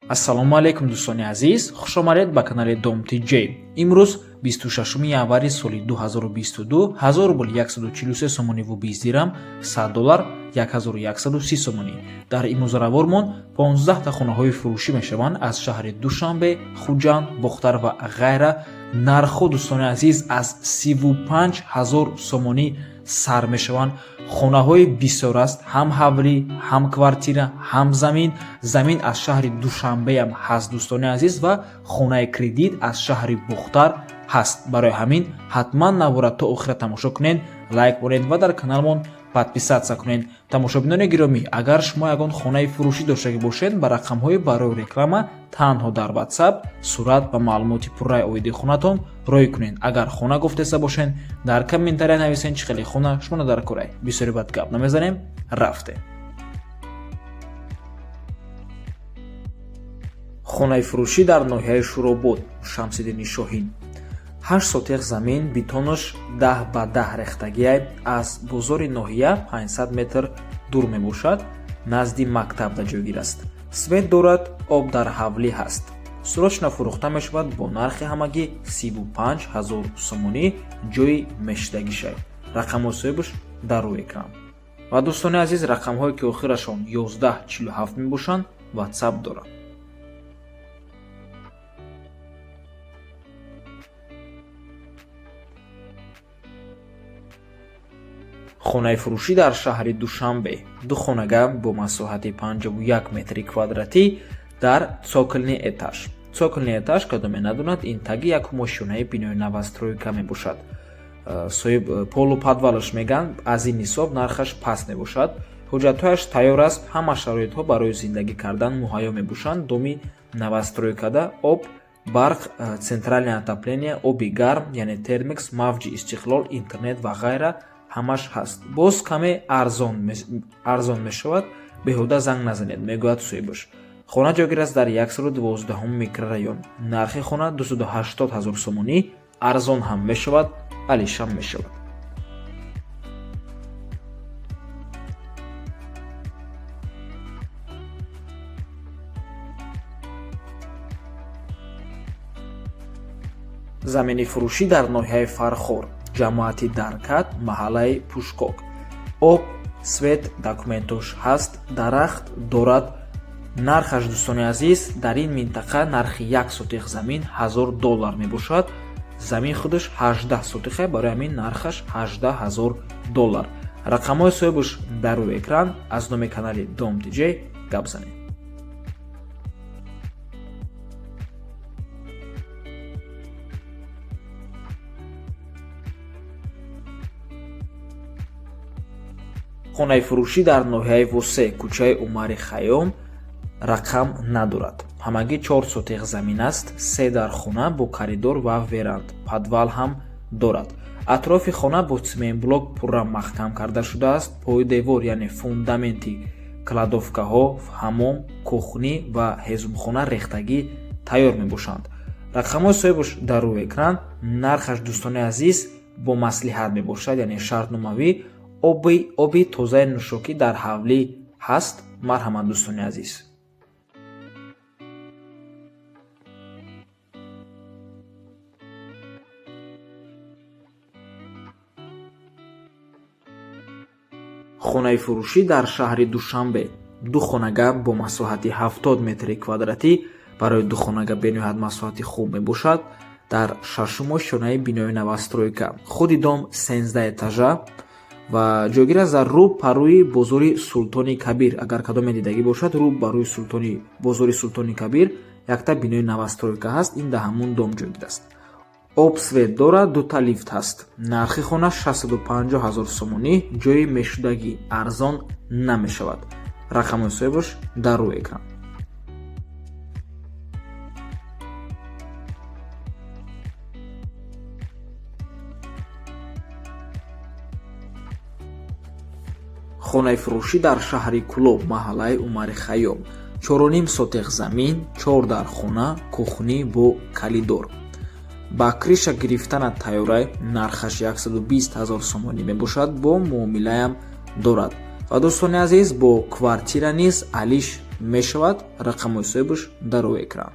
Ассалому алайкум дӯстони азиз, хушомадед ба канали Dom TJ. Имрӯз 26 январи соли 2022 1000 рубл 143 сомонӣ ву 20 дирам, $100 1130 сомонӣ. Дар имрӯзаравормон 15 та хонаҳои фурӯшӣ мешаванд аз шаҳри Душанбе, Хуҷанд, Бухтар ва ғайра. Нархҳо дӯстони азиз аз 35 000 сомонӣ сар мешаванд. хонаҳои бисёр аст, ҳам ҳавлӣ, ҳам квартира, ҳам замин аз шаҳри Душанбеам ҳаст дӯстони азиз ва хонаи кредит аз шаҳри Бухтар ҳаст. Барои ҳамин ҳатман навбора то охира тамошо кунед, лайк монед ва дар каналмон подписатсия кунед. Тамошобинони гиромӣ, агар шумо ягон хонаи фурӯшӣ доштагӣ бошед, ба рақамҳои барои реклама танҳо дар WhatsApp сурат ва маълумоти пурраи оиди хонатон рой кунед. Агар хона гуфтеса бошед, дар комментария нависед чӣ хели хона шумо дар корай. Бисёри бад гап намезанем, рафте. хонаи фурӯшӣ дар ноҳияи Шуробод, Шамсиддини Шоҳин. 8 сотиқ замин, битонаш 10 ба 10 рехтагия, аз бозори ноҳия 500 метр дур мебошад, назди мактаб дар ҷойгир аст. Свет дорад, об дар ҳавлӣ ҳаст. срочно фурӯхта мешавад бо нархи ҳамагӣ 35 000 сомонӣ, ҷои мешдагишай. рақамҳои соҳибаш дар рӯи экран. ва дӯстони азиз, рақамҳое ки охирашон 1147 мебошанд, WhatsApp дорад. хонаи фурӯшӣ дар шаҳри Душанбе, ду хонага бо масоҳати 51 метри квадратӣ дар цоколни этаж. цоколни этаж, кадоме надонад, ин таги як мошинаи бинои новостройка мебошад. соҳиб полуподвалаш меган, аз ин ҳисоб нархаш паст мебошад. ҳуҷҷатҳояш тайёр аст, ҳама шароитҳо барои зиндагӣ кардан муҳайё мебошанд. доми новостройкада об, барқ, централни отопление, оби гарм яъне термикс, мавҷи истиқлол, интернет ва ғайра ҳамаш ҳаст. боз каме арзон мешавад, беҳуда занг назанед, мегӯяд соҳибаш. хона ҷойгир аст дар 112 микрорайон. нархи хона 280 000 сомонӣ, арзон ҳам мешавад, алишам мешавад. замини фурӯшӣ дар ноҳияи Фархор, ҷамоати Даркат, маҳаллаи Пушкок. об, свет, документош ҳаст, дарахт дорад. нархаш дӯстони азиз, дар ин минтақа нархи як сотиқ замин $1000 мебошад. замин худаш 18 сотиқа, барои ҳамин нархаш $18,000. рақамҳои соҳибаш дар рӯи экран. аз номи канали Dom TJ гап занед. хонаи фурӯшӣ дар ноҳияи Восе, кӯчаи Умари Хайём рақам надорад. ҳамагӣ 4 сотиқ замин аст, 3 дар хона бо коридор ва веранд, подвал ҳам дорад. атрофи хона бо цементблок пурра маҳкам карда шудааст. пои девор яъне фундаменти кладовкаҳо, ҳаммом, кухнӣ ва ҳезумхона рехтагӣ тайёр мебошанд. рақамҳои соҳибаш дар рӯи экран. нархаш дӯстони азиз бо маслиҳат мебошад, яъне шартномавӣ. оби тозаи нӯшокӣ дар ҳавлӣ ҳаст. марҳамат дӯстони азиз. хонаи фурӯшӣ дар шаҳри Душанбе, ду хонага бо масоҳати 70 метри квадратӣ, барои ду хонага бениҳоят масоҳати хуб мебошад. дар шашум мошинаи бинои новостройка. худи дом 13 этажа ва ҷойгир аст дар рӯ парӯи бозори Султони Кабир. агар кадоме дидагӣ бошад, рӯ ба рӯи бозори Султони Кабир якта бинои новостройка ҳаст. ин дар ҳамун дом ҷойгир аст. об, свет дорад, дута лифт ҳаст. нархи хона 650 000 сомонӣ, ҷои мешудагӣ, арзон намешавад. рақамҳои соҳибаш дар рӯи экран. хонаи фурӯшӣ дар шаҳри Кӯлоб, маҳаллаи Умари Хайём, 4.5 сотиқ замин, 4 дар хона, кухнӣ бо калидор. ба криша гирифтана тайёрай, нархаш 120 000 сомонӣ мебошад, бо муомилаям дорад. ва дӯстони азиз, бо квартира низ алиш мешавад. Рақамҳои соҳибаш дар рӯи экран.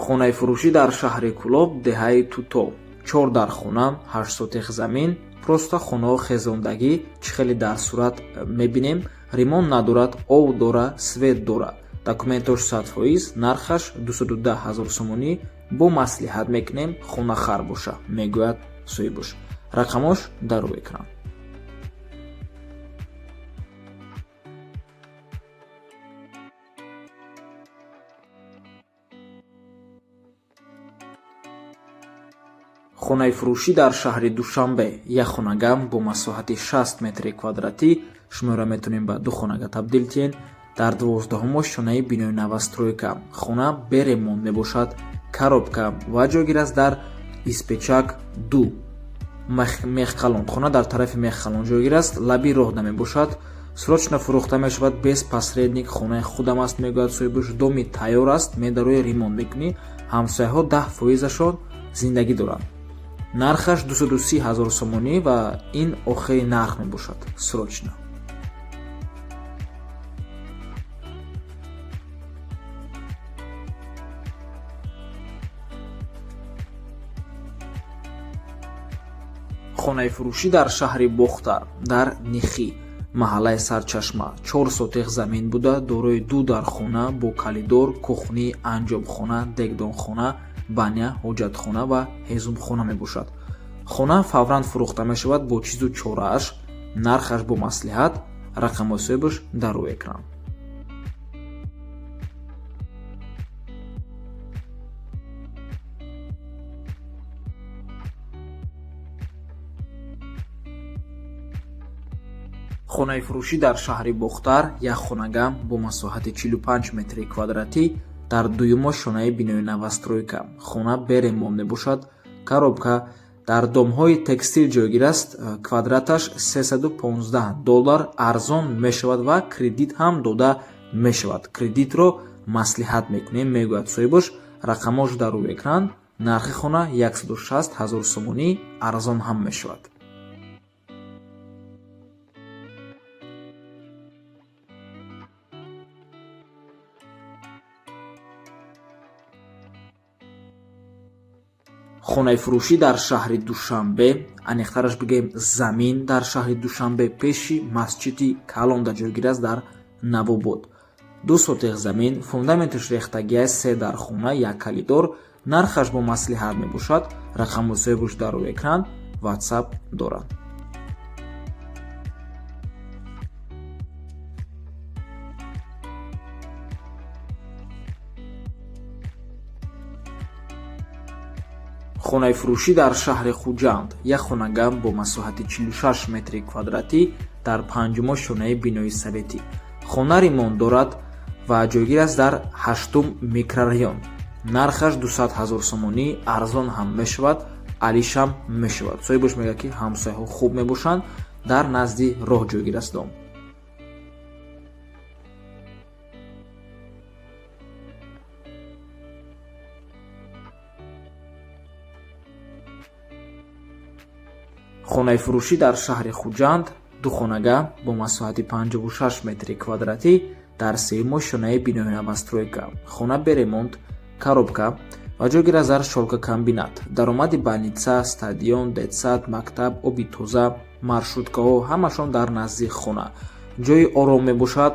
хонаи фурӯшӣ дар шаҳри Кӯлоб, деҳаи Тутов. 4 дар хона, 8 сотих замин. Просто хонаҳо хезондагӣ чӣ хеле дар сурат мебинем. Ремонт надорад, об дора, свет дора. Документош 100%, нархаш 210 000 сомонӣ. Бо маслиҳат мекунем хона хар боша, мегӯяд соҳибаш. Рақамош дар рӯи экран. хонаи фурӯшӣ дар шаҳри Душанбе. Як хонагам бо масоҳати 60 метри квадратӣ. Шуморо метавонем ба 2 хонага табдил тиҳен. Дар 12-ум шонаи бинои новостройка. Хона бе ремонт мебошад. Коробка ва ҷойгир аст дар Испечак 2. Мехқалон. Хона дар тарафи Мехқалон ҷойгир аст. Лаби роҳ намебошад. срочно фурӯхта мешавад без посредник. Хонаи худам аст, мегӯяд соҳибаш. доми тайёр аст, медарои ремонт мекунӣ. ҳамсояҳо 10%-ашон зиндагӣ доранд. нархаш 230 000 сомонӣ ва ин охири нарх мебошад. Срочно. хонаи фурӯшӣ дар шаҳри Бохтар, дар Нихӣ, маҳаллаи Сарчашма. 4 сотих замин буда, дорои 2 дар хона бо калидор, кухнӣ, анҷомхона, дегдонхона, баня, ҳоҷатхона ва ҳезумхона мебошад. хона фавран фурӯхта мешавад бо чизу чорааш. нархаш бо маслиҳат. рақамҳои соҳибаш дар рӯи экран. хонаи фурӯшӣ дар шаҳри Бохтар. Як хонагам бо масоҳати 45 метри квадратӣ. дар 2-ум шонаи бинои новостройка. хона бе ремонт мебошад. коробка дар домҳои текстил ҷойгир аст. квадраташ $315 арзон мешавад ва кредит ҳам дода мешавад. Кредитро маслиҳат мекунем, мегӯяд соҳибаш. рақамош дар рӯи экран. нархи хона 160 000 сомонӣ. арзон ҳам мешавад. хонаи фурӯшӣ дар шаҳри Душанбе, аниқтараш бигӯем замин дар шаҳри Душанбе, пеши масҷиди Калонда ҷойгир аст дар Навобод. 2 сотих замин, фундаменташ рехтагиаст, 3 дар хона, 1 калидор. нархаш бо маслиҳат мебошад. рақамҳои соҳибаш дар рӯи экран. WhatsApp дорад. хонаи фурӯшӣ дар шаҳри Хуҷанд. Як хонагам бо масоҳати 46 метри квадратӣ дар 5-ум шонаи бинои советӣ. хона ремонт дорад ва ҷойгир аст дар 8-ум микрорайон. нархаш 200 000 сомонӣ. арзон ҳам мешавад. алишам мешавад. соҳибаш мегӯяд ки ҳамсояҳо хуб мебошанд. дар назди роҳ ҷойгир аст дом. хонаи фурӯшӣ дар шаҳри Хуҷанд. 2 хонага бо масоҳати 56 метри квадратӣ дар 3-ум шонаи бинои новостройка. хона бе ремонт, коробка ва ҷойгир аст дар шолка комбинат. даромади больница, стадион, детсад, мактаб, оби тоза, маршруткаҳо ҳамашон дар назди хона. ҷои ором мебошад.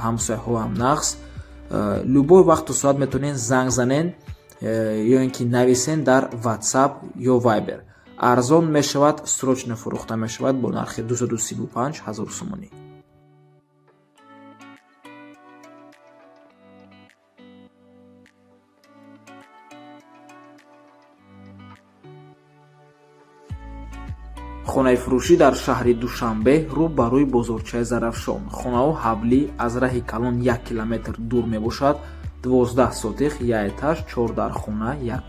ҳамсояҳо ҳам нағз. любой вақту соат метавонен занг занен ё ин ки нависен дар WhatsApp ё Viber. арзон мешавад. срочно фурӯхта мешавад бо нархи 235 000 сомонӣ. хонаи фурӯшӣ дар шаҳри Душанбе, рӯ ба рӯи бозорчаи Зарафшон. хонаҳо ҳавлӣ аз раҳи Калон 1 километр дур мебошад. 12 сотих, 1 этаж, 4 дар хона, 1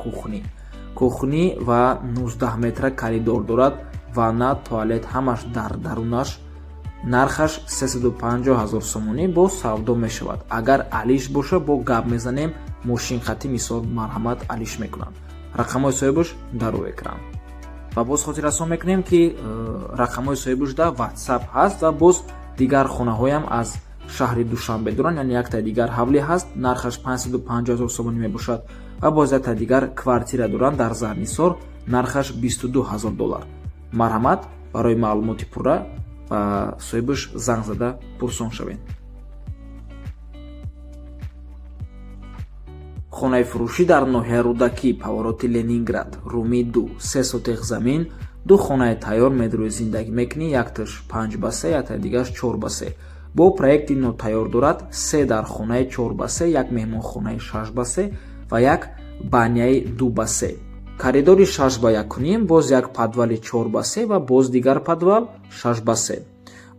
кухнӣ ва 19 метра коридор дорад. ванна, туалет ҳамаш дар дарунаш. нархаш 350 000 сомонӣ бо савдо мешавад. агар алиш боша, бо гап мезанем. мошинхати мисол марҳамат алиш мекунанд. рақамҳои соҳибаш дар рӯи экран. ва боз хотиррасон мекунем ки рақамҳои соҳибушда WhatsApp ҳаст ва боз дигар хонаҳоям аз шаҳри Душанбе доранд, яъне якта дигар ҳавлӣ ҳаст, нархаш 550 000 сомонӣ мебошад ва боз якта дигар квартира доранд дар Зарнисор, нархаш $22,000. марҳамат, барои маълумоти пурра ба соҳибуш занг зада пурсон шавед. хонаи фурӯшӣ дар ноҳияи Рудакӣ, павороти Ленинград, Румӣ 2, 3 сотиқ замин, 2 хонаи тайёр медрӯи зиндагӣ мекунӣ, якташ 5 ба 3, якта дигаш 4 ба 3. бо проекти нотайёр дорад 3 дар хонаи 4 ба 3, 1 меҳмонхонаи 6 ба 3 ва 1 баняи 2 ба 3. коридори 6 ба 1.5, боз 1 подвали 4 ба 3 ва боз дигар подвал 6 ба 3.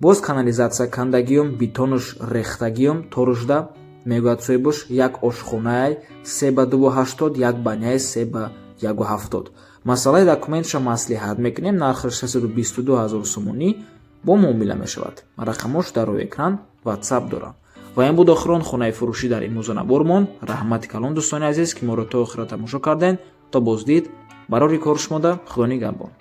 боз канализатсия кандагиём, бетонуш рехтагиём торушда мегӯяд соҳибуш, 1 ошхонаи 3 ба 2.80, 1 баняи 3 ба 1.70. масъалаи документша маслиҳат мекунем, нархаш 322,000 сомонӣ бо муомила мешавад. рақамош дар рӯи экран WhatsApp дорам. ва ин буд охирон хонаи фурӯшӣ дар имрӯза набормон. раҳмати калон дӯстони азиз ки моро то охира тамошо кардем. то боздид, барори коршумода худо нигаҳбон.